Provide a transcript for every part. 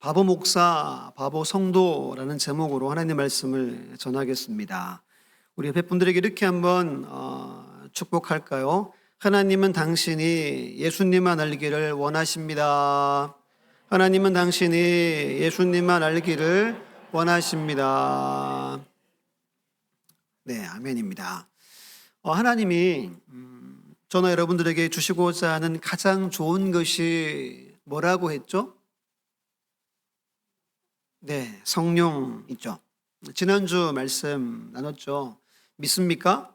바보 목사, 바보 성도라는 제목으로 하나님의 말씀을 전하겠습니다. 우리 옆에 분들에게 이렇게 한번 축복할까요? 하나님은 당신이 예수님만 알기를 원하십니다. 하나님은 당신이 예수님만 알기를 원하십니다. 네, 아멘입니다. 하나님이 저나 여러분들에게 주시고자 하는 가장 좋은 것이 뭐라고 했죠? 네, 성령이죠. 지난주 말씀 나눴죠. 믿습니까?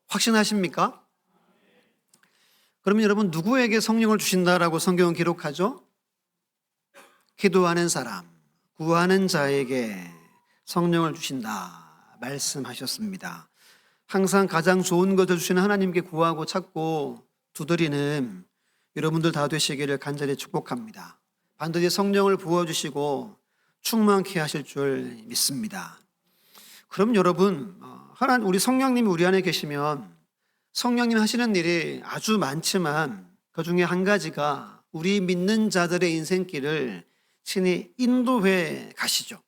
확신하십니까? 그러면 여러분 누구에게 성령을 주신다라고 성경은 기록하죠? 기도하는 사람, 구하는 자에게 성령을 주신다 말씀하셨습니다. 항상 가장 좋은 것을 주시는 하나님께 구하고 찾고 두드리는 여러분들 다 되시기를 간절히 축복합니다. 반드시 성령을 부어주시고 충만케 하실 줄 믿습니다. 그럼 여러분, 우리 성령님이 우리 안에 계시면 성령님 하시는 일이 아주 많지만 그 중에 한 가지가 우리 믿는 자들의 인생길을 친히 인도해 가시죠.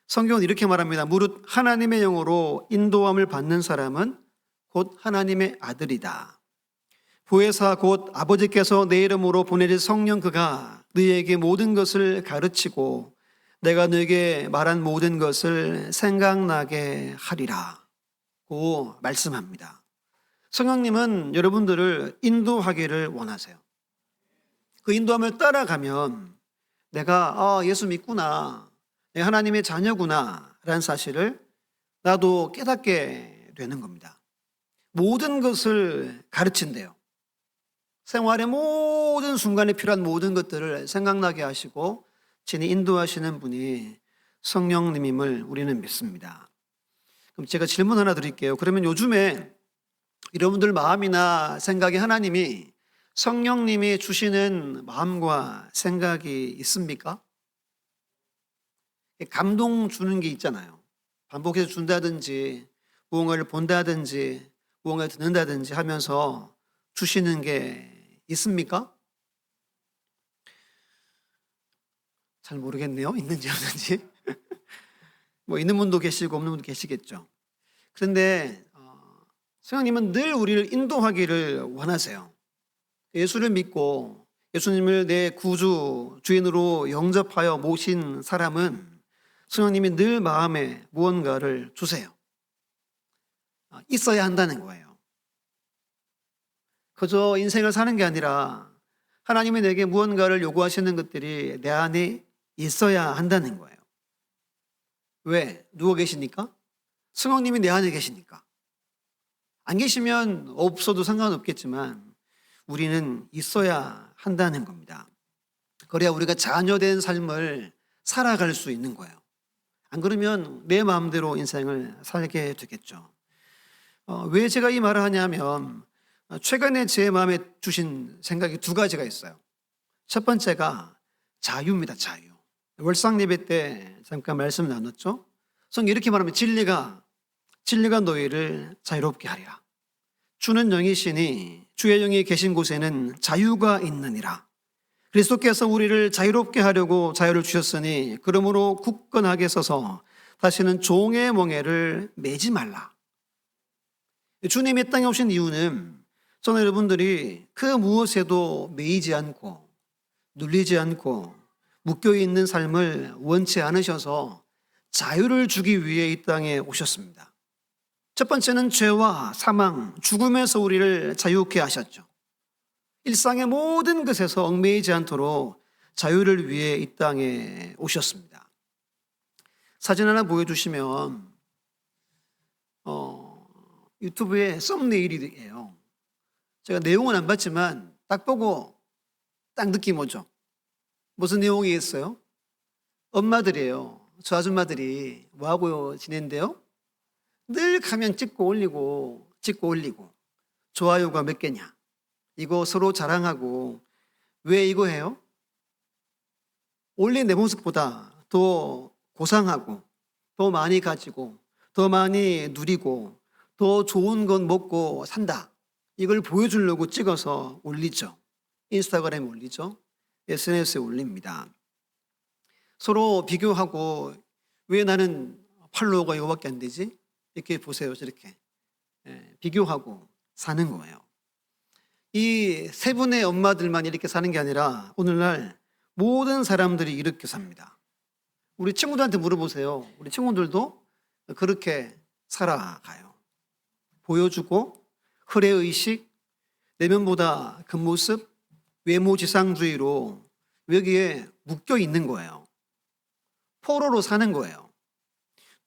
성경은 이렇게 말합니다. 무릇 하나님의 영으로 인도함을 받는 사람은 곧 하나님의 아들이다. 보혜사 곧 아버지께서 내 이름으로 보내실 성령 그가 너희에게 모든 것을 가르치고 내가 너에게 말한 모든 것을 생각나게 하리라 고 말씀합니다. 성령님은 여러분들을 인도하기를 원하세요. 그 인도함을 따라가면 내가 예수 믿구나, 내가 하나님의 자녀구나 라는 사실을 나도 깨닫게 되는 겁니다. 모든 것을 가르친대요. 생활의 모든 순간에 필요한 모든 것들을 생각나게 하시고 친히 인도하시는 분이 성령님임을 우리는 믿습니다. 그럼 제가 질문 하나 드릴게요. 그러면 요즘에 여러분들 마음이나 생각에 하나님이 성령님이 주시는 마음과 생각이 있습니까? 감동 주는 게 있잖아요. 반복해서 준다든지 무언가를 본다든지 무언가를 듣는다든지 하면서 주시는 게 있습니까? 잘 모르겠네요. 있는지 없는지. 뭐 있는 분도 계시고 없는 분도 계시겠죠. 그런데 성령님은 늘 우리를 인도하기를 원하세요. 예수를 믿고 예수님을 내 구주 주인으로 영접하여 모신 사람은 성령님이 늘 마음에 무언가를 주세요. 있어야 한다는 거예요. 그저 인생을 사는 게 아니라 하나님이 내게 무언가를 요구하시는 것들이 내 안에 있어야 한다는 거예요. 왜? 누워 계시니까? 성령님이 내 안에 계시니까. 안 계시면 없어도 상관없겠지만 우리는 있어야 한다는 겁니다. 그래야 우리가 자녀된 삶을 살아갈 수 있는 거예요. 안 그러면 내 마음대로 인생을 살게 되겠죠. 왜 제가 이 말을 하냐면 최근에 제 마음에 주신 생각이 두 가지가 있어요. 첫 번째가 자유입니다. 자유. 월상 예배 때 잠깐 말씀 나눴죠. 성경 이렇게 말하면 진리가 너희를 자유롭게 하리라. 주는 영이시니 주의 영이 계신 곳에는 자유가 있느니라. 그리스도께서 우리를 자유롭게 하려고 자유를 주셨으니 그러므로 굳건하게 서서 다시는 종의 멍에를 매지 말라. 주님이 땅에 오신 이유는 저는 여러분들이 그 무엇에도 매이지 않고 눌리지 않고 묶여있는 삶을 원치 않으셔서 자유를 주기 위해 이 땅에 오셨습니다. 첫 번째는 죄와 사망, 죽음에서 우리를 자유케 하셨죠. 일상의 모든 것에서 얽매이지 않도록 자유를 위해 이 땅에 오셨습니다. 사진 하나 보여주시면 유튜브에 썸네일이에요. 제가 내용은 안 봤지만 딱 보고 딱 느낌 오죠. 무슨 내용이 있어요? 엄마들이에요. 저 아줌마들이 뭐하고 지낸대요? 늘 가면 찍고 올리고 좋아요가 몇 개냐, 이거 서로 자랑하고. 왜 이거 해요? 원래 내 모습보다 더 고상하고 더 많이 가지고 더 많이 누리고 더 좋은 건 먹고 산다, 이걸 보여주려고 찍어서 올리죠. 인스타그램에 올리죠. SNS에 올립니다. 서로 비교하고 왜 나는 팔로워가 이거밖에 안 되지? 이렇게 보세요. 저렇게 비교하고 사는 거예요. 이 세 분의 엄마들만 이렇게 사는 게 아니라 오늘날 모든 사람들이 이렇게 삽니다. 우리 친구들한테 물어보세요. 우리 친구들도 그렇게 살아가요. 보여주고 흐레의식, 내면보다 겉모습, 외모지상주의로 여기에 묶여 있는 거예요. 포로로 사는 거예요.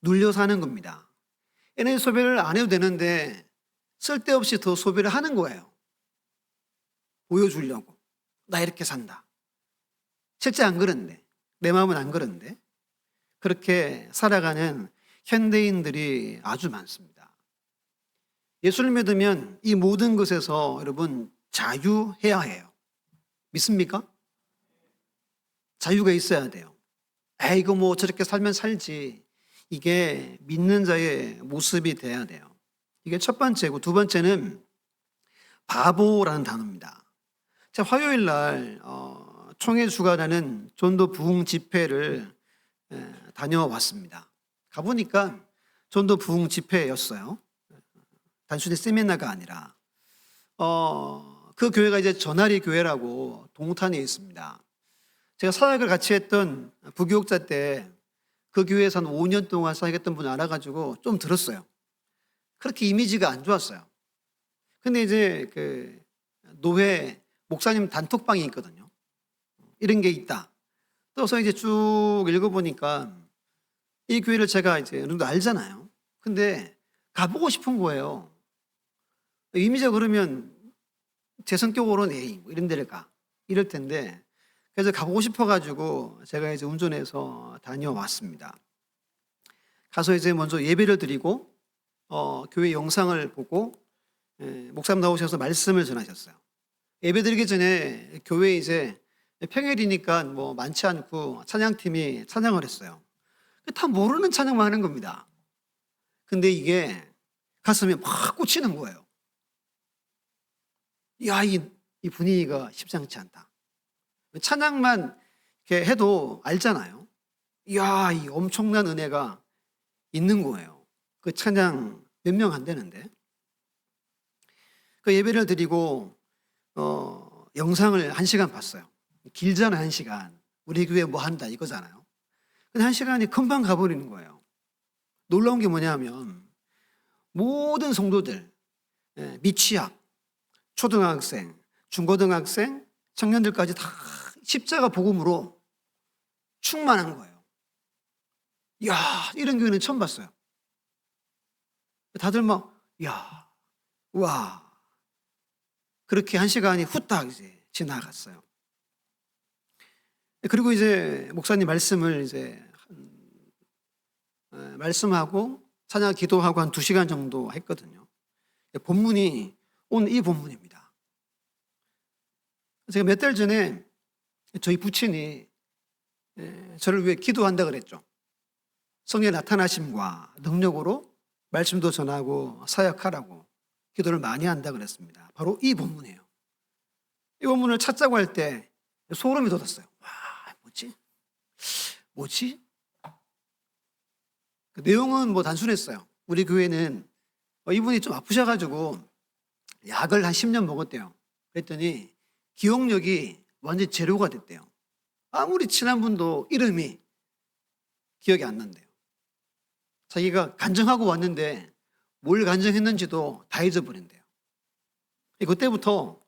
눌려 사는 겁니다. 에너지 소비를 안 해도 되는데 쓸데없이 더 소비를 하는 거예요. 보여주려고. 나 이렇게 산다. 실제 안 그런데, 내 마음은 안 그런데 그렇게 살아가는 현대인들이 아주 많습니다. 예수를 믿으면 이 모든 것에서 여러분 자유해야 해요. 믿습니까? 자유가 있어야 돼요. 이거 뭐 저렇게 살면 살지. 이게 믿는 자의 모습이 돼야 돼요. 이게 첫 번째고, 두 번째는 바보라는 단어입니다. 제가 화요일 날 총회 주관하는 전도 부흥 집회를 다녀왔습니다. 가보니까 전도 부흥 집회였어요. 단순히 세미나가 아니라 그 교회가 이제 전하리 교회라고 동탄에 있습니다. 제가 사역을 같이 했던 부교육자 때 그 교회에서 한 5년 동안 사역했던 분을 알아가지고 좀 들었어요. 그렇게 이미지가 안 좋았어요. 근데 이제 그 노회 목사님 단톡방이 있거든요. 이런 게 있다. 그래서 이제 쭉 읽어보니까 이 교회를 제가 이제 어느 정도 알잖아요. 근데 가보고 싶은 거예요. 이미지가 그러면 제 성격으로는 이런 데를 가. 이럴 텐데. 그래서 가보고 싶어가지고 제가 이제 운전해서 다녀왔습니다. 가서 이제 먼저 예배를 드리고, 교회 영상을 보고, 목사님 나오셔서 말씀을 전하셨어요. 예배 드리기 전에 교회에 이제 평일이니까 뭐 많지 않고 찬양팀이 찬양을 했어요. 다 모르는 찬양만 하는 겁니다. 근데 이게 가슴에 막 꽂히는 거예요. 야, 이 분위기가 심상치 않다. 찬양만 이렇게 해도 알잖아요. 이야, 이 엄청난 은혜가 있는 거예요. 그 찬양 몇 명 안 되는데. 그 예배를 드리고 영상을 1시간 봤어요. 길잖아요, 1시간. 우리 교회 뭐 한다 이거잖아요. 근데 1시간이 금방 가버리는 거예요. 놀라운 게 뭐냐면 모든 성도들, 미취학, 초등학생, 중고등학생, 청년들까지 다 십자가 복음으로 충만한 거예요. 이야, 이런 교회는 처음 봤어요. 다들 막, 이야, 와. 그렇게 1시간이 후딱 이제 지나갔어요. 그리고 이제 목사님 말씀을 이제 말씀하고 찬양 기도하고 한 2시간 정도 했거든요. 본문이 오늘 이 본문입니다. 제가 몇 달 전에 저희 부친이 저를 위해 기도한다 그랬죠. 성령의 나타나심과 능력으로 말씀도 전하고 사역하라고 기도를 많이 한다 그랬습니다. 바로 이 본문이에요. 이 본문을 찾자고 할 때 소름이 돋았어요. 와, 뭐지? 그 내용은 뭐 단순했어요. 우리 교회는 이분이 좀 아프셔가지고 약을 한 10년 먹었대요. 그랬더니 기억력이 완전히 제로가 됐대요. 아무리 친한 분도 이름이 기억이 안 난대요. 자기가 간증하고 왔는데 뭘 간증했는지도 다 잊어버린대요. 그때부터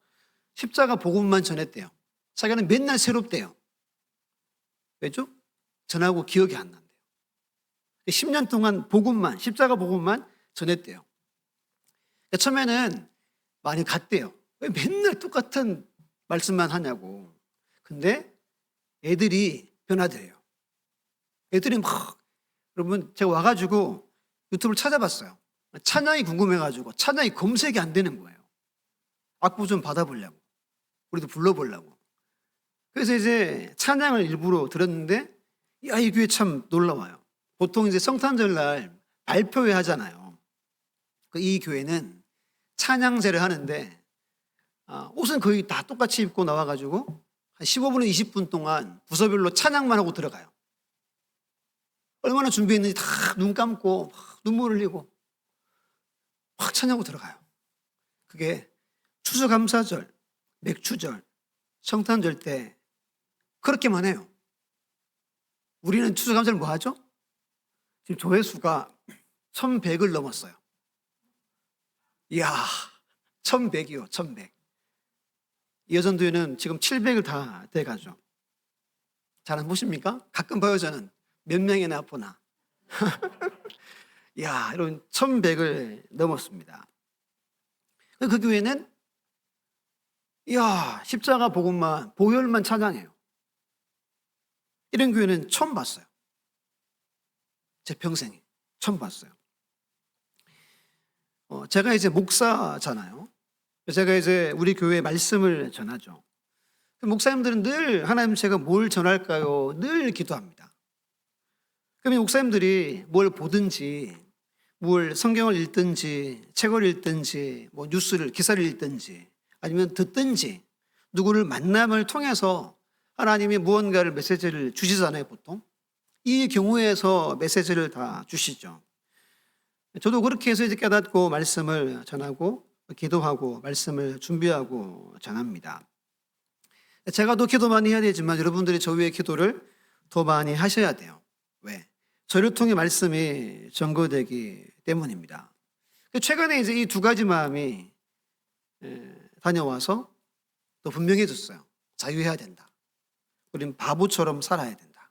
십자가 복음만 전했대요. 자기는 맨날 새롭대요. 왜죠? 전하고 기억이 안 난대요. 10년 동안 복음만, 십자가 복음만 전했대요. 처음에는 많이 갔대요. 왜 맨날 똑같은 말씀만 하냐고. 근데 애들이 변하더래요. 애들이 막, 여러분, 제가 와가지고 유튜브를 찾아봤어요. 찬양이 궁금해가지고 찬양이 검색이 안 되는 거예요. 악보 좀 받아보려고. 우리도 불러보려고. 그래서 이제 찬양을 일부러 들었는데, 야, 이 교회 참 놀라워요. 보통 이제 성탄절날 발표회 하잖아요. 이 교회는 찬양제를 하는데, 옷은 거의 다 똑같이 입고 나와가지고 한 15분에서 20분 동안 부서별로 찬양만 하고 들어가요. 얼마나 준비했는지 다 눈 감고 막 눈물 흘리고 확 찬양하고 들어가요. 그게 추수감사절, 맥추절, 성탄절 때 그렇게만 해요. 우리는 추수감사절 뭐 하죠? 지금 조회수가 1100을 넘었어요. 이야, 1100이요, 1100. 여전도에는 지금 700을 다 돼가죠. 잘 안 보십니까? 가끔 봐요, 저는. 몇 명이나 보나. 이야, 이런 1100을 넘었습니다. 그 교회는, 이야, 십자가 복음만, 보혈만 찬양해요. 이런 교회는 처음 봤어요. 제 평생에. 처음 봤어요. 제가 이제 목사잖아요. 제가 이제 우리 교회 말씀을 전하죠. 목사님들은 늘 하나님 제가 뭘 전할까요? 늘 기도합니다. 그러면 목사님들이 뭘 보든지, 뭘 성경을 읽든지, 책을 읽든지, 뭐 뉴스를, 기사를 읽든지, 아니면 듣든지, 누구를 만남을 통해서 하나님이 무언가를 메시지를 주시잖아요, 보통. 이 경우에서 메시지를 다 주시죠. 저도 그렇게 해서 이제 깨닫고 말씀을 전하고 기도하고 말씀을 준비하고 전합니다. 제가 더 기도 많이 해야 되지만 여러분들이 저 위에 기도를 더 많이 하셔야 돼요. 왜? 저를 통해 말씀이 전거되기 때문입니다. 최근에 이제 이 두 가지 마음이 다녀와서 또 분명해졌어요. 자유해야 된다. 우린 바보처럼 살아야 된다.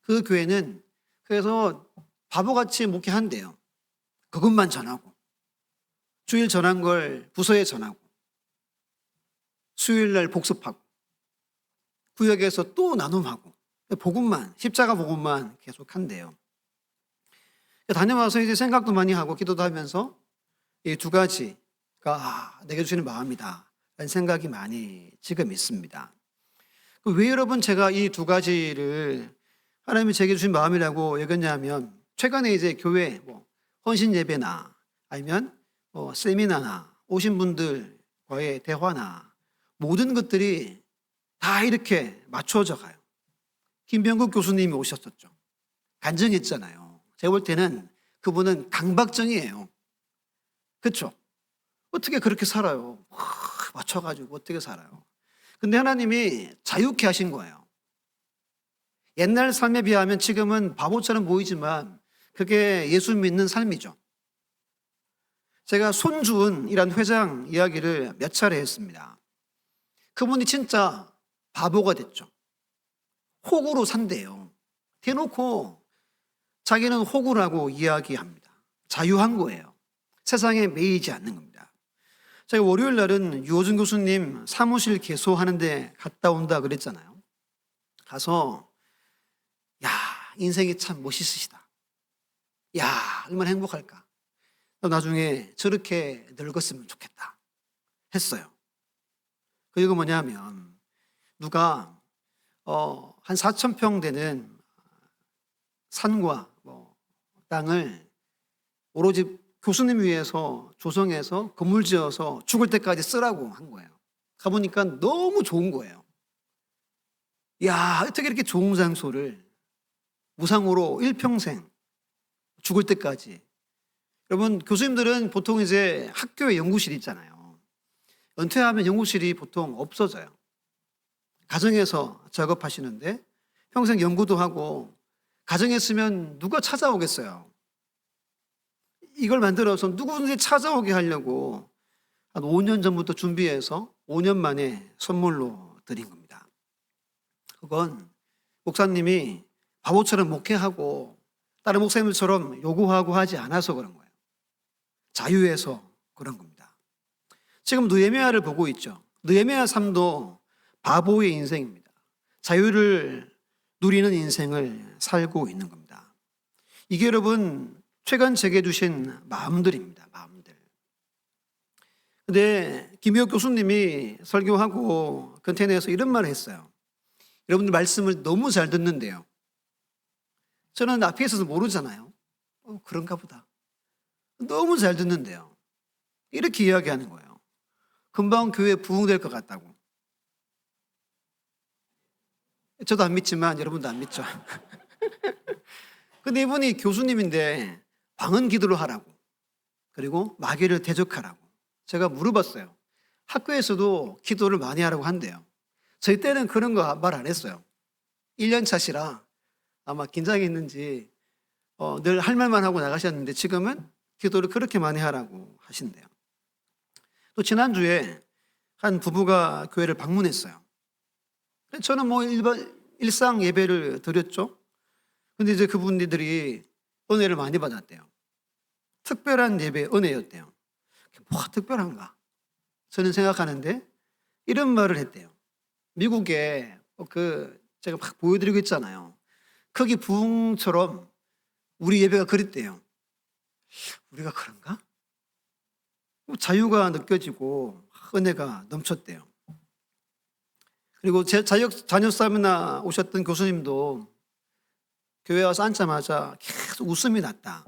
그 교회는 그래서 바보같이 목회한대요. 그것만 전하고 주일 전한 걸 부서에 전하고 수요일날 복습하고 구역에서 또 나눔하고 복음만, 십자가 복음만 계속 한대요. 다녀와서 이제 생각도 많이 하고 기도도 하면서 이 두 가지가 내게 주시는 마음이다 라는 생각이 많이 지금 있습니다. 왜 여러분 제가 이 두 가지를 하나님이 제게 주신 마음이라고 여겼냐면 최근에 이제 교회 뭐 헌신 예배나 아니면 세미나나 오신 분들과의 대화나 모든 것들이 다 이렇게 맞춰져 가요. 김병국 교수님이 오셨었죠. 간증했잖아요. 제가 볼 때는 그분은 강박증이에요. 그렇죠? 어떻게 그렇게 살아요? 맞춰가지고 어떻게 살아요? 근데 하나님이 자유케 하신 거예요. 옛날 삶에 비하면 지금은 바보처럼 보이지만 그게 예수 믿는 삶이죠. 제가 손주은이란 회장 이야기를 몇 차례 했습니다. 그분이 진짜 바보가 됐죠. 호구로 산대요. 대놓고 자기는 호구라고 이야기합니다. 자유한 거예요. 세상에 매이지 않는 겁니다. 제가 월요일 날은 유호준 교수님 사무실 개소하는데 갔다 온다 그랬잖아요. 가서 야, 인생이 참 멋있으시다. 야, 얼마나 행복할까. 나중에 저렇게 늙었으면 좋겠다 했어요. 그리고 뭐냐면 누가 한 4,000평 되는 산과 땅을 오로지 교수님 위해서 조성해서 건물 지어서 죽을 때까지 쓰라고 한 거예요. 가보니까 너무 좋은 거예요. 야, 어떻게 이렇게 좋은 장소를 무상으로 일평생 죽을 때까지. 여러분, 교수님들은 보통 이제 학교에 연구실이 있잖아요. 은퇴하면 연구실이 보통 없어져요. 가정에서 작업하시는데 평생 연구도 하고 가정에 있으면 누가 찾아오겠어요. 이걸 만들어서 누구든지 찾아오게 하려고 한 5년 전부터 준비해서 5년 만에 선물로 드린 겁니다. 그건 목사님이 바보처럼 목회하고 다른 목사님들처럼 요구하고 하지 않아서 그런 거예요. 자유해서 그런 겁니다. 지금 느헤미야를 보고 있죠. 느헤미야 삶도 바보의 인생입니다. 자유를 누리는 인생을 살고 있는 겁니다. 이게 여러분 최근 제게 주신 마음들입니다. 마음들. 근데 김희옥 교수님이 설교하고 컨테너에서 이런 말을 했어요. 여러분들 말씀을 너무 잘 듣는데요. 저는 앞에 있어서 모르잖아요. 그런가 보다. 너무 잘 듣는데요. 이렇게 이야기하는 거예요. 금방 교회 부흥될 것 같다고. 저도 안 믿지만 여러분도 안 믿죠. 근데 이분이 교수님인데 방언 기도를 하라고, 그리고 마귀를 대적하라고. 제가 물어봤어요. 학교에서도 기도를 많이 하라고 한대요. 저희 때는 그런 거 말 안 했어요. 1년 차시라 아마 긴장했는지 늘 할 말만 하고 나가셨는데 지금은 기도를 그렇게 많이 하라고 하신대요. 또 지난주에 한 부부가 교회를 방문했어요. 저는 뭐 일상 예배를 드렸죠. 근데 이제 그분들이 은혜를 많이 받았대요. 특별한 예배 은혜였대요. 뭐가 특별한가? 저는 생각하는데 이런 말을 했대요. 미국에 제가 막 보여드리고 있잖아요. 거기 부흥처럼 우리 예배가 그랬대요. 우리가 그런가? 자유가 느껴지고 은혜가 넘쳤대요. 그리고 제 자녀 세미나 오셨던 교수님도 교회 와서 앉자마자 계속 웃음이 났다.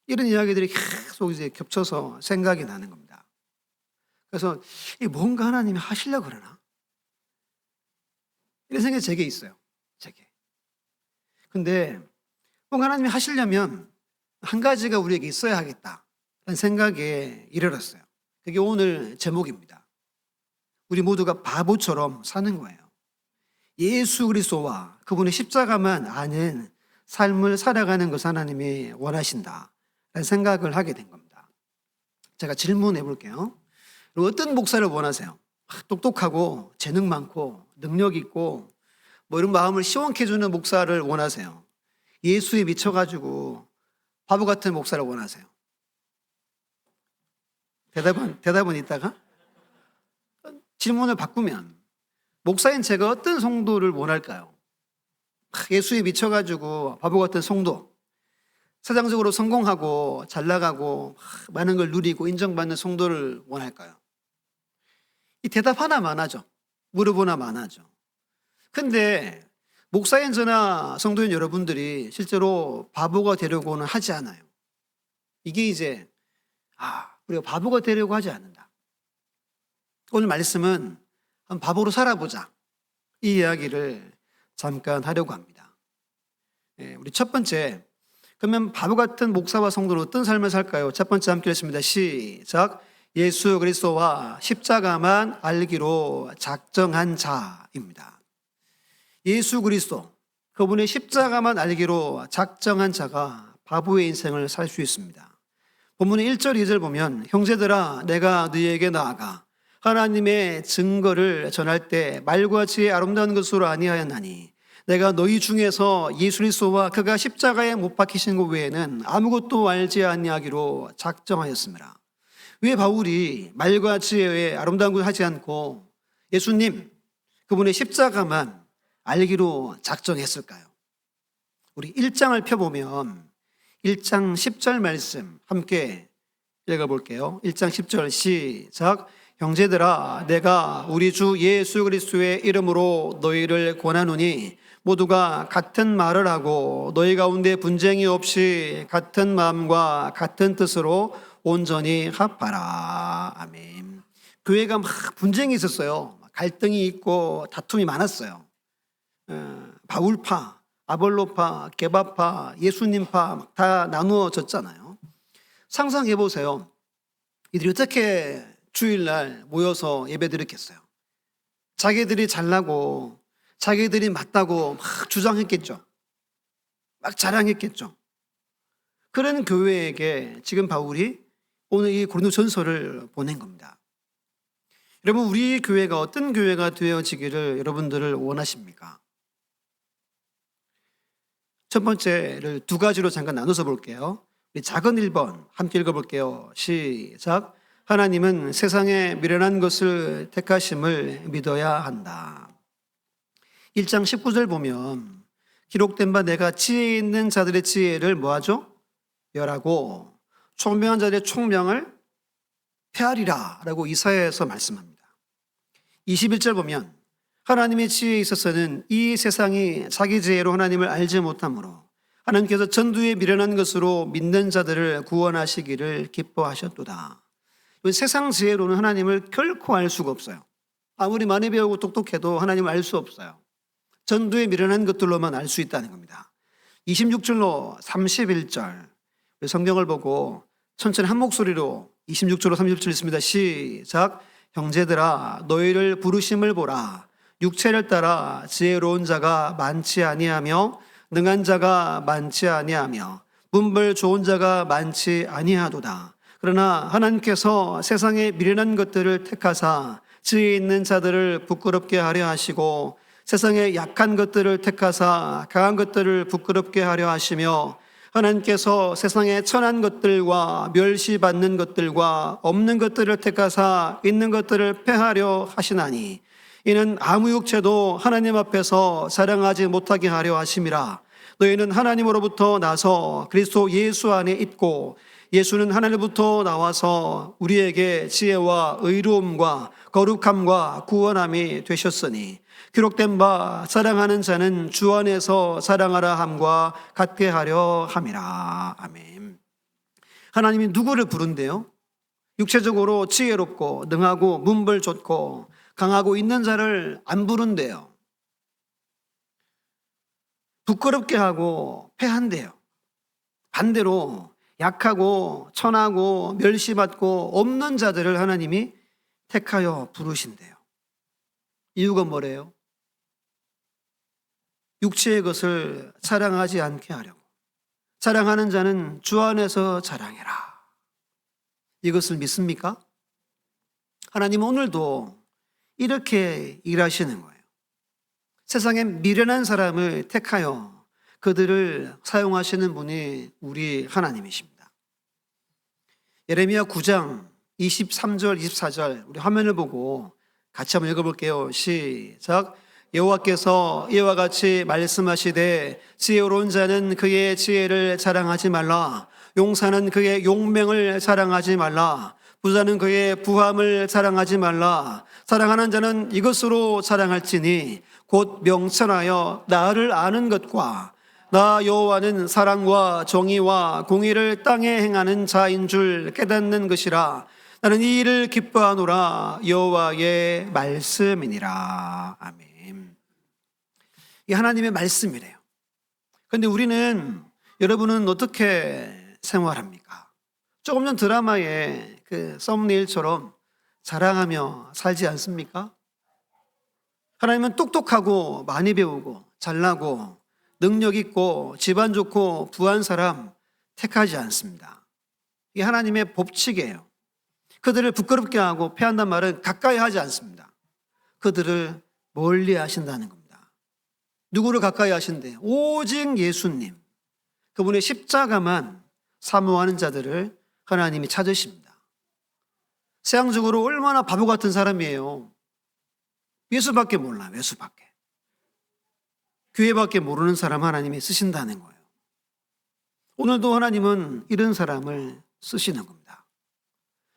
이런 이야기들이 계속 이제 겹쳐서 생각이 나는 겁니다. 그래서 뭔가 하나님이 하시려고 그러나? 이런 생각이 제게 있어요. 제게. 근데 뭔가 하나님이 하시려면 한 가지가 우리에게 있어야 하겠다라는 생각에 이르렀어요. 그게 오늘 제목입니다. 우리 모두가 바보처럼 사는 거예요. 예수 그리스도와 그분의 십자가만 아는 삶을 살아가는 것을 하나님이 원하신다라는 생각을 하게 된 겁니다. 제가 질문해 볼게요. 어떤 목사를 원하세요? 똑똑하고 재능 많고 능력 있고 뭐 이런 마음을 시원케 해주는 목사를 원하세요? 예수에 미쳐가지고 바보 같은 목사를 원하세요? 대답은 이따가 질문을 바꾸면 목사인 제가 어떤 성도를 원할까요? 예수에 미쳐가지고 바보 같은 성도, 세상적으로 성공하고 잘 나가고 많은 걸 누리고 인정받는 성도를 원할까요? 이 대답 하나만 하죠. 물어보나만 하죠. 근데 목사인 저나 성도인 여러분들이 실제로 바보가 되려고는 하지 않아요. 이게 이제 우리가 바보가 되려고 하지 않는다. 오늘 말씀은 한번 바보로 살아보자, 이 이야기를 잠깐 하려고 합니다. 우리 첫 번째, 그러면 바보 같은 목사와 성도는 어떤 삶을 살까요? 첫 번째 함께 읽습니다. 시작. 예수 그리스도와 십자가만 알기로 작정한 자입니다. 예수 그리스도, 그분의 십자가만 알기로 작정한 자가 바보의 인생을 살 수 있습니다. 본문의 1절, 2절 보면 형제들아 내가 너희에게 나아가 하나님의 증거를 전할 때 말과 지혜의 아름다운 것으로 아니하였나니 내가 너희 중에서 예수 그리스도와 그가 십자가에 못 박히신 것 외에는 아무것도 알지 아니하기로 작정하였습니다. 왜 바울이 말과 지혜의 아름다운 것을 하지 않고 예수님, 그분의 십자가만 알기로 작정했을까요? 우리 1장을 펴보면 1장 10절 말씀 함께 읽어볼게요. 1장 10절 시작. 형제들아 내가 우리 주 예수 그리스도의 이름으로 너희를 권하노니 모두가 같은 말을 하고 너희 가운데 분쟁이 없이 같은 마음과 같은 뜻으로 온전히 합하라. 아멘. 교회가 막 분쟁이 있었어요. 갈등이 있고 다툼이 많았어요. 바울파, 아볼로파, 게바파, 예수님파 막 다 나누어졌잖아요. 상상해 보세요. 이들이 어떻게 주일날 모여서 예배드렸겠어요? 자기들이 잘나고 자기들이 맞다고 막 주장했겠죠. 막 자랑했겠죠. 그런 교회에게 지금 바울이 오늘 이 고린도전서를 보낸 겁니다. 여러분, 우리 교회가 어떤 교회가 되어지기를 여러분들을 원하십니까? 첫 번째를 두 가지로 잠깐 나눠서 볼게요. 우리 작은 1번 함께 읽어볼게요. 시작. 하나님은 세상에 미련한 것을 택하심을 믿어야 한다. 1장 19절 보면 기록된 바 내가 지혜 있는 자들의 지혜를 뭐하죠? 멸하고 총명한 자들의 총명을 폐하리라 라고 이사야에서 말씀합니다. 21절 보면 하나님의 지혜에 있어서는 이 세상이 자기 지혜로 하나님을 알지 못하므로 하나님께서 전두에 미련한 것으로 믿는 자들을 구원하시기를 기뻐하셨도다. 세상 지혜로는 하나님을 결코 알 수가 없어요. 아무리 많이 배우고 똑똑해도 하나님을 알 수 없어요. 전도에 미련한 것들로만 알 수 있다는 겁니다. 26절로 31절 성경을 보고 천천히 한 목소리로 26절로 30절 읽습니다. 시작. 형제들아 너희를 부르심을 보라. 육체를 따라 지혜로운 자가 많지 아니하며 능한 자가 많지 아니하며 분별 좋은 자가 많지 아니하도다. 그러나 하나님께서 세상의 미련한 것들을 택하사 지혜 있는 자들을 부끄럽게 하려 하시고 세상의 약한 것들을 택하사 강한 것들을 부끄럽게 하려 하시며 하나님께서 세상의 천한 것들과 멸시받는 것들과 없는 것들을 택하사 있는 것들을 패하려 하시나니 이는 아무 육체도 하나님 앞에서 자랑하지 못하게 하려 하심이라. 너희는 하나님으로부터 나서 그리스도 예수 안에 있고 예수는 하나님부터 나와서 우리에게 지혜와 의로움과 거룩함과 구원함이 되셨으니 기록된 바 사랑하는 자는 주 안에서 사랑하라 함과 같게 하려 함이라. 아멘. 하나님이 누구를 부른대요? 육체적으로 지혜롭고 능하고 문벌 좋고 강하고 있는 자를 안 부른대요. 부끄럽게 하고 패한대요. 반대로 약하고 천하고 멸시받고 없는 자들을 하나님이 택하여 부르신대요. 이유가 뭐래요? 육체의 것을 자랑하지 않게 하려고. 자랑하는 자는 주 안에서 자랑해라. 이것을 믿습니까? 하나님은 오늘도 이렇게 일하시는 거예요. 세상에 미련한 사람을 택하여 그들을 사용하시는 분이 우리 하나님이십니다. 예레미야 9장 23절 24절 우리 화면을 보고 같이 한번 읽어볼게요. 시작. 여호와께서 이와 같이 말씀하시되 지혜로운 자는 그의 지혜를 자랑하지 말라. 용사는 그의 용맹을 자랑하지 말라. 부자는 그의 부함을 자랑하지 말라. 사랑하는 자는 이것으로 자랑할지니 곧 명철하여 나를 아는 것과 나 여호와는 사랑과 정의와 공의를 땅에 행하는 자인 줄 깨닫는 것이라. 나는 이 일을 기뻐하노라. 여호와의 말씀이니라. 아멘. 이 하나님의 말씀이래요. 그런데 우리는, 여러분은 어떻게 생활합니까? 조금 전 드라마의 그 썸네일처럼 자랑하며 살지 않습니까? 하나님은 똑똑하고 많이 배우고 잘나고 능력 있고 집안 좋고 부한 사람 택하지 않습니다. 이게 하나님의 법칙이에요. 그들을 부끄럽게 하고 패한단 말은 가까이 하지 않습니다. 그들을 멀리 하신다는 겁니다. 누구를 가까이 하신대요? 오직 예수님. 그분의 십자가만 사모하는 자들을 하나님이 찾으십니다. 세상적으로 얼마나 바보 같은 사람이에요. 예수밖에 몰라. 예수밖에. 교회밖에 모르는 사람 하나님이 쓰신다는 거예요. 오늘도 하나님은 이런 사람을 쓰시는 겁니다.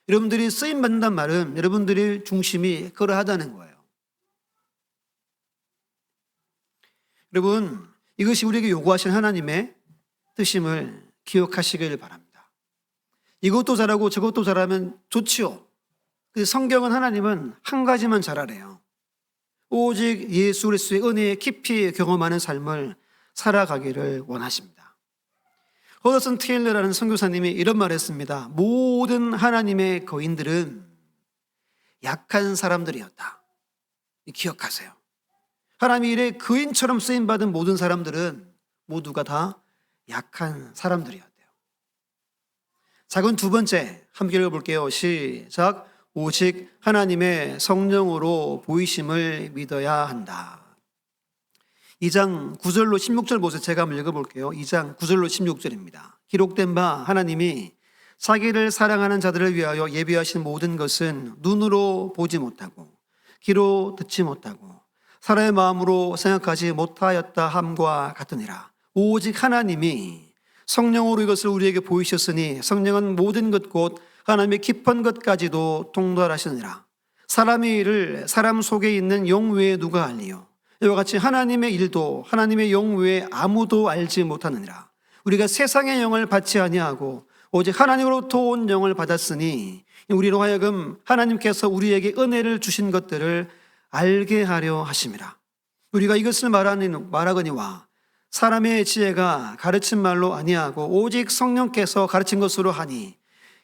여러분들이 쓰임받는단 말은 여러분들의 중심이 그러하다는 거예요. 여러분, 이것이 우리에게 요구하신 하나님의 뜻임을 기억하시길 바랍니다. 이것도 잘하고 저것도 잘하면 좋지요. 성경은 하나님은 한 가지만 잘하래요. 오직 예수 그리스도의 은혜에 깊이 경험하는 삶을 살아가기를 원하십니다. 허더슨 테일러라는 선교사님이 이런 말을 했습니다. 모든 하나님의 거인들은 약한 사람들이었다. 기억하세요. 하나님이 이래 거인처럼 쓰임받은 모든 사람들은 모두가 다 약한 사람들이었대요. 작은 두 번째 함께 읽어볼게요. 시작. 오직 하나님의 성령으로 보이심을 믿어야 한다. 2장 9절로 16절 보세요. 제가 한번 읽어볼게요. 2장 9절로 16절입니다. 기록된 바 하나님이 자기를 사랑하는 자들을 위하여 예비하신 모든 것은 눈으로 보지 못하고 귀로 듣지 못하고 사람의 마음으로 생각하지 못하였다 함과 같으니라. 오직 하나님이 성령으로 이것을 우리에게 보이셨으니 성령은 모든 것 곧 하나님의 깊은 것까지도 통달하시느니라. 사람의 일을 사람 속에 있는 영 외에 누가 알리요? 이와 같이 하나님의 일도 하나님의 영 외에 아무도 알지 못하느니라. 우리가 세상의 영을 받지 아니하고 오직 하나님으로부터 온 영을 받았으니 우리로 하여금 하나님께서 우리에게 은혜를 주신 것들을 알게 하려 하심이라. 우리가 이것을 말하거니와 사람의 지혜가 가르친 말로 아니하고 오직 성령께서 가르친 것으로 하니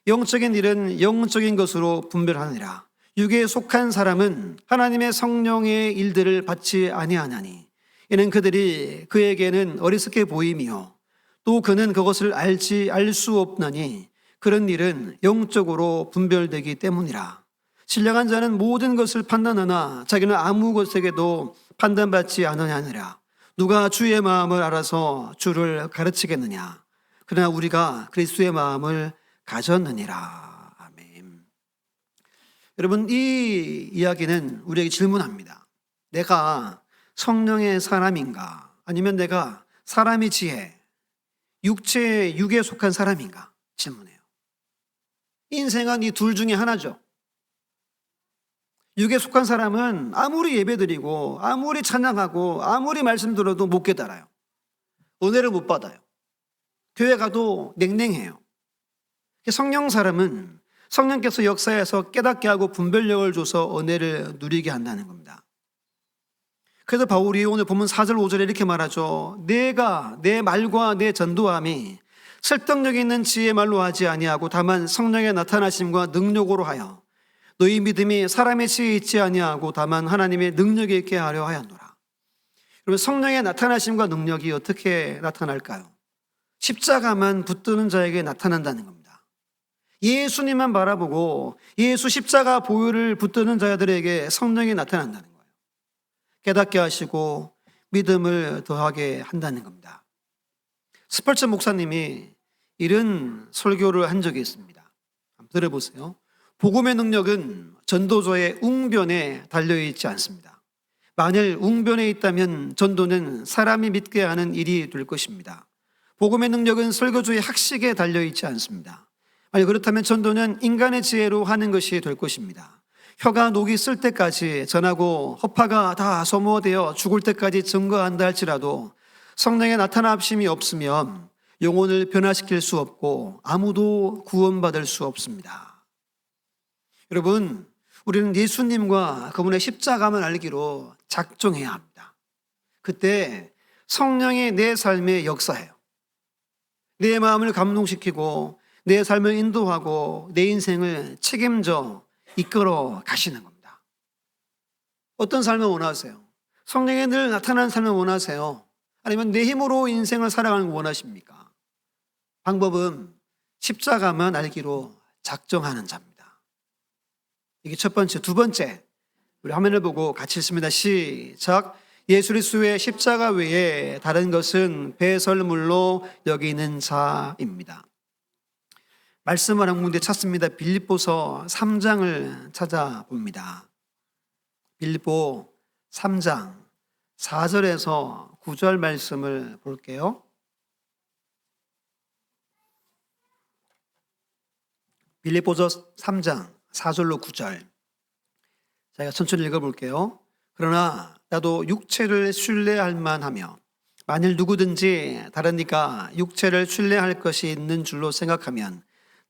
영적인 일은 영적인 것으로 분별하느니라. 육에 속한 사람은 하나님의 성령의 일들을 받지 아니하나니 이는 그들이 그에게는 어리석게 보임이요 또 그는 그것을 알 수 없나니 그런 일은 영적으로 분별되기 때문이라. 신령한 자는 모든 것을 판단하나 자기는 아무 것에게도 판단받지 않으느니라. 누가 주의 마음을 알아서 주를 가르치겠느냐. 그러나 우리가 그리스도의 마음을 가졌느니라. 아멘. 여러분, 이 이야기는 우리에게 질문합니다. 내가 성령의 사람인가? 아니면 내가 사람의 지혜, 육에 속한 사람인가? 질문해요. 인생은 이 둘 중에 하나죠. 육에 속한 사람은 아무리 예배드리고 아무리 찬양하고 아무리 말씀 들어도 못 깨달아요. 은혜를 못 받아요. 교회 가도 냉랭해요. 성령 사람은 성령께서 역사해서 깨닫게 하고 분별력을 줘서 은혜를 누리게 한다는 겁니다. 그래서 바울이 오늘 본문 4절 5절에 이렇게 말하죠. 내가 내 말과 내 전도함이 설득력 있는 지혜의 말로 하지 아니하고 다만 성령의 나타나심과 능력으로 하여 너희 믿음이 사람의 지혜에 있지 아니하고 다만 하나님의 능력에 있게 하려 하였노라. 여러분, 성령의 나타나심과 능력이 어떻게 나타날까요? 십자가만 붙드는 자에게 나타난다는 겁니다. 예수님만 바라보고 예수 십자가 보혈을 붙드는 자들에게 성령이 나타난다는 거예요. 깨닫게 하시고 믿음을 더하게 한다는 겁니다. 스펄전 목사님이 이런 설교를 한 적이 있습니다. 한번 들어보세요. 복음의 능력은 전도조의 웅변에 달려있지 않습니다. 만일 웅변에 있다면 전도는 사람이 믿게 하는 일이 될 것입니다. 복음의 능력은 설교조의 학식에 달려있지 않습니다. 만약 그렇다면 전도는 인간의 지혜로 하는 것이 될 것입니다. 혀가 녹이 쓸 때까지 전하고 허파가 다 소모되어 죽을 때까지 증거한다 할지라도 성령의 나타나심이 없으면 영혼을 변화시킬 수 없고 아무도 구원받을 수 없습니다. 여러분, 우리는 예수님과 그분의 십자가만 알기로 작정해야 합니다. 그때 성령이 내 삶에 역사해요. 내 마음을 감동시키고 내 삶을 인도하고 내 인생을 책임져 이끌어 가시는 겁니다. 어떤 삶을 원하세요? 성령이 늘 나타나는 삶을 원하세요? 아니면 내 힘으로 인생을 살아가는 걸 원하십니까? 방법은 십자가만 알기로 작정하는 자입니다. 이게 첫 번째. 두 번째, 우리 화면을 보고 같이 읽습니다. 시작. 예수 그리스도의 십자가 외에 다른 것은 배설물로 여기는 자입니다. 말씀을 한 군데 찾습니다. 빌립보서 3장을 찾아봅니다. 빌립보 3장 4절에서 9절 말씀을 볼게요. 빌립보서 3장 4절로 9절. 제가 천천히 읽어볼게요. 그러나 나도 육체를 신뢰할 만하며 만일 누구든지 다른 이가 육체를 신뢰할 것이 있는 줄로 생각하면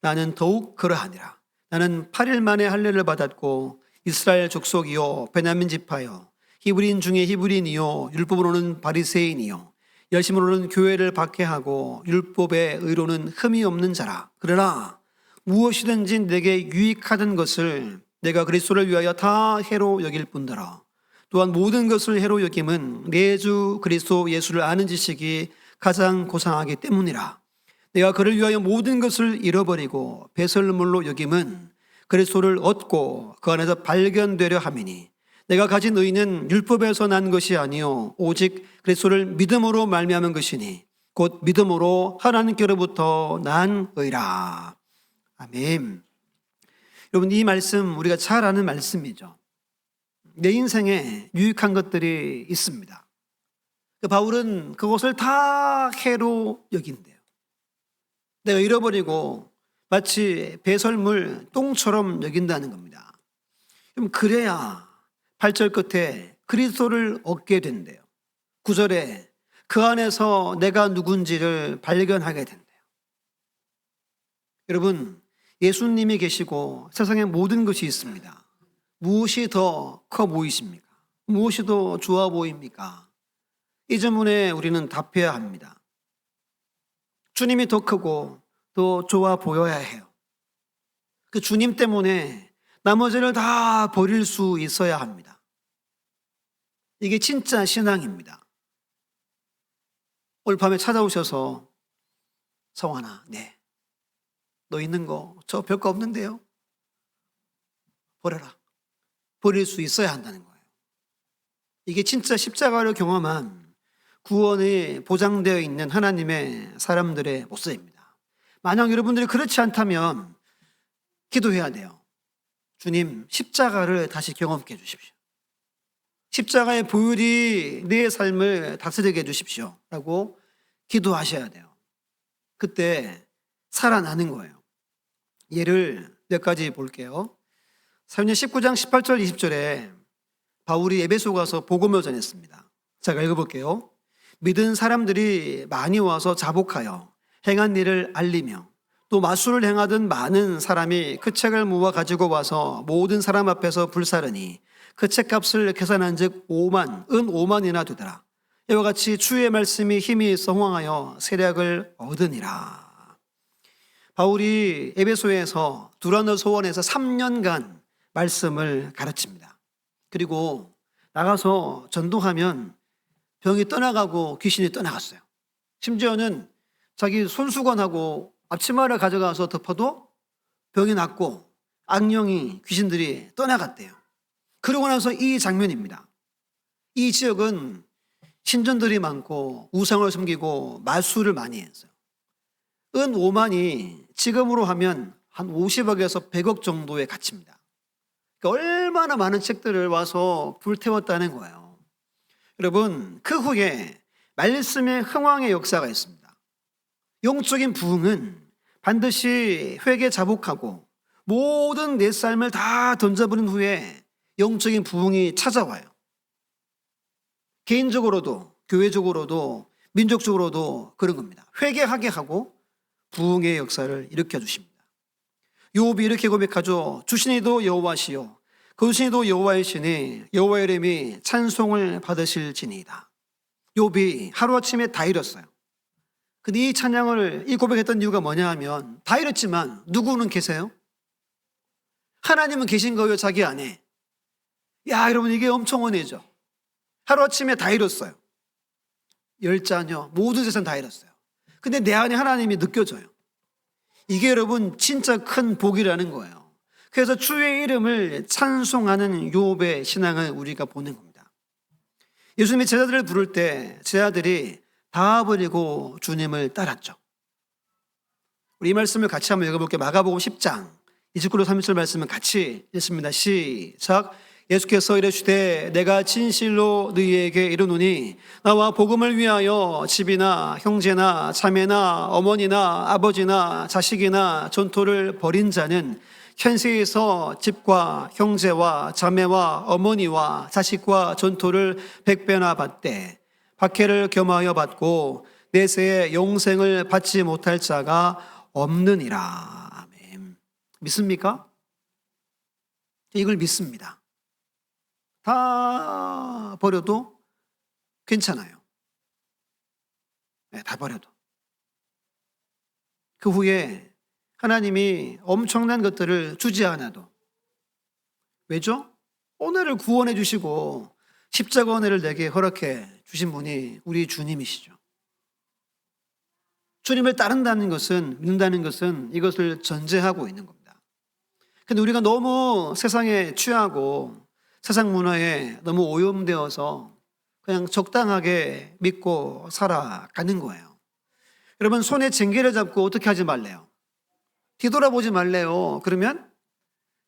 나는 더욱 그러하니라. 나는 8일 만에 할례를 받았고 이스라엘 족속이요 베냐민 지파요 히브리인 중에 히브리인이요 율법으로는 바리새인이요 열심으로는 교회를 박해하고 율법의 의로는 흠이 없는 자라. 그러나 무엇이든지 내게 유익하던 것을 내가 그리스도를 위하여 다 해로 여길 뿐더러 또한 모든 것을 해로 여김은 내 주 그리스도 예수를 아는 지식이 가장 고상하기 때문이라. 내가 그를 위하여 모든 것을 잃어버리고 배설물로 여김은 그리스도를 얻고 그 안에서 발견되려 함이니 내가 가진 의는 율법에서 난 것이 아니요 오직 그리스도를 믿음으로 말미암은 것이니 곧 믿음으로 하나님께로부터 난 의라. 아멘. 여러분, 이 말씀 우리가 잘 아는 말씀이죠. 내 인생에 유익한 것들이 있습니다. 바울은 그것을 다 해로 여긴대요. 내가 잃어버리고 마치 배설물, 똥처럼 여긴다는 겁니다. 그럼 그래야 8절 끝에 그리스도를 얻게 된대요. 9절에 그 안에서 내가 누군지를 발견하게 된대요. 여러분, 예수님이 계시고 세상에 모든 것이 있습니다. 무엇이 더 커 보이십니까? 무엇이 더 좋아 보입니까? 이 질문에 우리는 답해야 합니다. 주님이 더 크고 더 좋아 보여야 해요. 그 주님 때문에 나머지를 다 버릴 수 있어야 합니다. 이게 진짜 신앙입니다. 오늘 밤에 찾아오셔서 성환아, 네, 너 있는 거 저 별거 없는데요. 버려라. 버릴 수 있어야 한다는 거예요. 이게 진짜 십자가를 경험한 구원이 보장되어 있는 하나님의 사람들의 모습입니다. 만약 여러분들이 그렇지 않다면 기도해야 돼요. 주님, 십자가를 다시 경험케 해주십시오. 십자가의 보혈이 내 삶을 다스리게 해주십시오 라고 기도하셔야 돼요. 그때 살아나는 거예요. 예를 몇 가지 볼게요. 사도행전 19장 18절 20절에 바울이 에베소 가서 복음을 전했습니다. 제가 읽어볼게요. 믿은 사람들이 많이 와서 자복하여 행한 일을 알리며 또 마술을 행하던 많은 사람이 그 책을 모아 가지고 와서 모든 사람 앞에서 불사르니 그 책값을 계산한 즉 은 5만이나 되더라. 이와 같이 주의 말씀이 힘이 있어 호황하여 세력을 얻으니라. 바울이 에베소에서 두란노 소원에서 3년간 말씀을 가르칩니다. 그리고 나가서 전도하면 병이 떠나가고 귀신이 떠나갔어요. 심지어는 자기 손수건하고 앞치마를 가져가서 덮어도 병이 낫고 악령이 귀신들이 떠나갔대요. 그러고 나서 이 장면입니다. 이 지역은 신전들이 많고 우상을 섬기고 마술을 많이 했어요. 은 5만이 지금으로 하면 한 50억에서 100억 정도의 가치입니다. 그러니까 얼마나 많은 책들을 와서 불태웠다는 거예요. 여러분, 그 후에 말씀의 흥왕의 역사가 있습니다. 영적인 부흥은 반드시 회개 자복하고 모든 내 삶을 다 던져버린 후에 영적인 부흥이 찾아와요. 개인적으로도 교회적으로도 민족적으로도 그런 겁니다. 회개하게 하고 부흥의 역사를 일으켜 주십니다. 욥이 이렇게 고백하죠. 주신이도 여호와시요 거두신이도 여호와이시니 여호와의 이름이 찬송을 받으실지니이다. 욥이 하루아침에 다 잃었어요. 근데 이 찬양을 이 고백했던 이유가 뭐냐 하면 다 잃었지만 누구는 계세요? 하나님은 계신 거예요, 자기 안에. 야, 여러분, 이게 엄청 은혜죠. 하루아침에 다 잃었어요. 열자녀, 모든 재산 다 잃었어요. 근데 내 안에 하나님이 느껴져요. 이게 여러분 진짜 큰 복이라는 거예요. 그래서 주의 이름을 찬송하는 욥의 신앙을 우리가 보는 겁니다. 예수님이 제자들을 부를 때 제자들이 다 버리고 주님을 따랐죠. 우리 이 말씀을 같이 한번 읽어볼게요. 마가복음 10장 29절 30절 말씀을 같이 읽습니다. 시작. 예수께서 이르시되 내가 진실로 너희에게 이르노니 나와 복음을 위하여 집이나 형제나 자매나 어머니나 아버지나 자식이나 전토를 벌인 자는 현세에서 집과 형제와 자매와 어머니와 자식과 전토를 100배나 받되 박해를 겸하여 받고 내세에 영생을 받지 못할 자가 없느니라. 아멘. 믿습니까? 이걸 믿습니다. 다 버려도 괜찮아요. 네, 다 버려도. 그 후에 하나님이 엄청난 것들을 주지 않아도. 왜죠? 오늘을 구원해 주시고 십자가 은혜를 내게 허락해 주신 분이 우리 주님이시죠. 주님을 따른다는 것은, 믿는다는 것은 이것을 전제하고 있는 겁니다. 근데 우리가 너무 세상에 취하고 세상 문화에 너무 오염되어서 그냥 적당하게 믿고 살아가는 거예요. 여러분, 손에 쟁기를 잡고 어떻게 하지 말래요? 뒤돌아보지 말래요. 그러면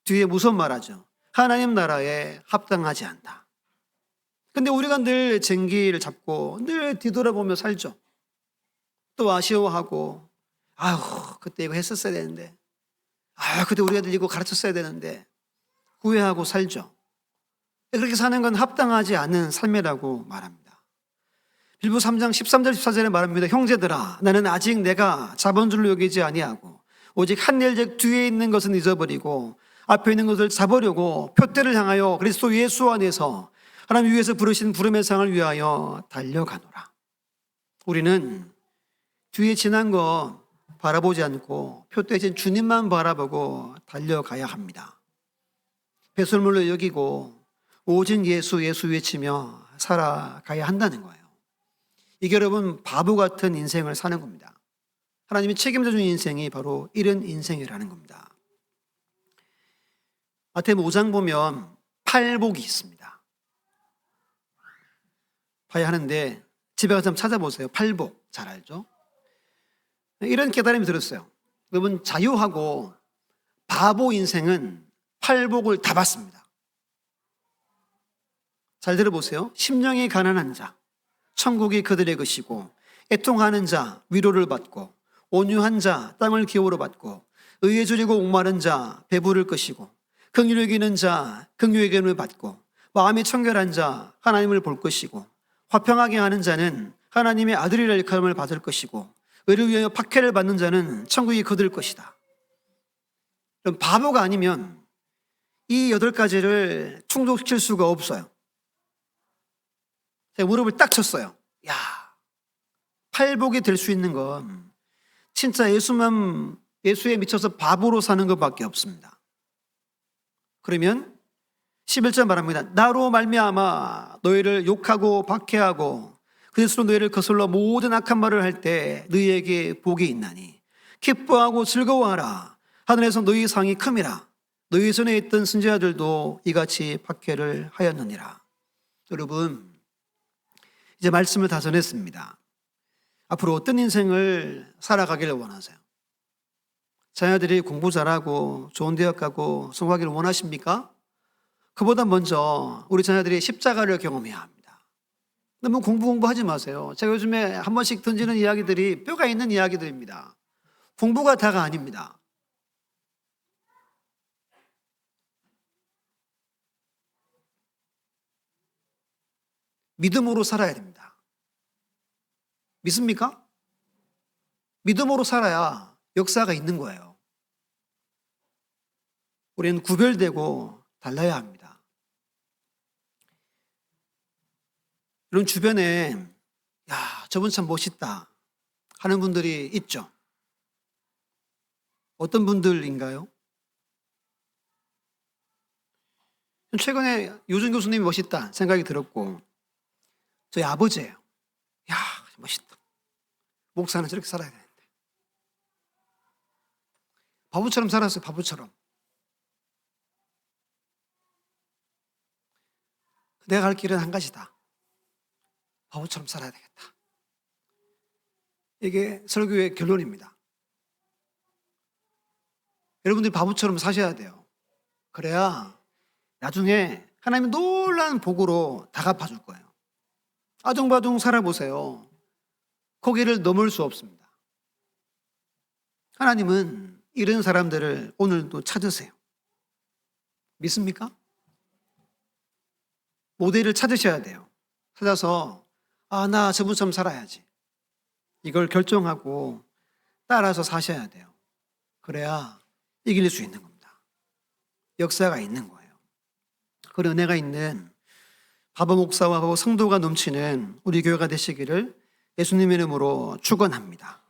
뒤에 무슨 말하죠? 하나님 나라에 합당하지 않다. 근데 우리가 늘 쟁기를 잡고 늘 뒤돌아보며 살죠. 또 아쉬워하고 아유 그때 이거 했었어야 되는데, 아유 그때 우리 애들 이거 가르쳤어야 되는데 후회하고 살죠. 그렇게 사는 건 합당하지 않은 삶이라고 말합니다. 빌보 3장 13절 14절에 말합니다. 형제들아, 나는 아직 내가 자본줄로 여기지 아니하고 오직 한 일 즉 뒤에 있는 것은 잊어버리고 앞에 있는 것을 잡으려고 표대를 향하여 그리스도 예수 안에서 하나님 위에서 부르신 부름의 상을 위하여 달려가노라. 우리는 뒤에 지난 거 바라보지 않고 표대신 주님만 바라보고 달려가야 합니다. 배설물로 여기고 오직 예수 예수 외치며 살아가야 한다는 거예요. 이게 여러분 바보 같은 인생을 사는 겁니다. 하나님이 책임져 준 인생이 바로 이런 인생이라는 겁니다. 마태복음 5장 보면 팔복이 있습니다. 봐야 하는데 집에 가서 한번 찾아보세요. 팔복 잘 알죠? 이런 깨달음이 들었어요. 여러분 자유하고 바보 인생은 팔복을 다 받습니다. 잘 들어보세요. 심령이 가난한 자 천국이 그들의 것이고, 애통하는 자 위로를 받고, 온유한 자 땅을 기업으로 받고, 의에 줄이고 목마른 자 배부를 것이고, 긍휼을 여기는 자 긍휼의 기름을 받고, 마음이 청결한 자 하나님을 볼 것이고, 화평하게 하는 자는 하나님의 아들이라 일컬음을 받을 것이고, 의를 위하여 박해를 받는 자는 천국이 그들 것이다. 그럼 바보가 아니면 이 8가지를 충족시킬 수가 없어요. 제가 무릎을 딱 쳤어요. 야, 팔복이 될 수 있는 건 진짜 예수에 미쳐서 바보로 사는 것밖에 없습니다. 그러면 11절 말합니다. 나로 말미암아 너희를 욕하고 박해하고 그 스스로 너희를 거슬러 모든 악한 말을 할 때 너희에게 복이 있나니 기뻐하고 즐거워하라. 하늘에서 너희 상이 큼이라. 너희 전에 있던 선지자들도 이같이 박해를 하였느니라. 여러분, 이제 말씀을 다 전했습니다. 앞으로 어떤 인생을 살아가기를 원하세요? 자녀들이 공부 잘하고 좋은 대학 가고 성공하기를 원하십니까? 그보다 먼저 우리 자녀들이 십자가를 경험해야 합니다. 너무 공부하지 마세요. 제가 요즘에 한 번씩 던지는 이야기들이 뼈가 있는 이야기들입니다. 공부가 다가 아닙니다. 믿음으로 살아야 됩니다. 믿습니까? 믿음으로 살아야 역사가 있는 거예요. 우리는 구별되고 달라야 합니다. 이런 주변에 야, 저분 참 멋있다 하는 분들이 있죠. 어떤 분들인가요? 최근에 요준 교수님이 멋있다 생각이 들었고, 저희 아버지예요. 야, 멋있다. 목사는 저렇게 살아야 되는데. 바보처럼 살았어요, 바보처럼. 내가 갈 길은 한 가지다. 바보처럼 살아야 되겠다. 이게 설교의 결론입니다. 여러분들이 바보처럼 사셔야 돼요. 그래야 나중에 하나님이 놀라운 복으로 다 갚아줄 거예요. 아둥바둥 살아보세요. 거기를 넘을 수 없습니다. 하나님은 이런 사람들을 오늘도 찾으세요. 믿습니까? 모델을 찾으셔야 돼요. 찾아서 나 저분처럼 살아야지. 이걸 결정하고 따라서 사셔야 돼요. 그래야 이길 수 있는 겁니다. 역사가 있는 거예요. 그런 은혜가 있는 바보 목사와 바보 성도가 넘치는 우리 교회가 되시기를 예수님의 이름으로 축원합니다.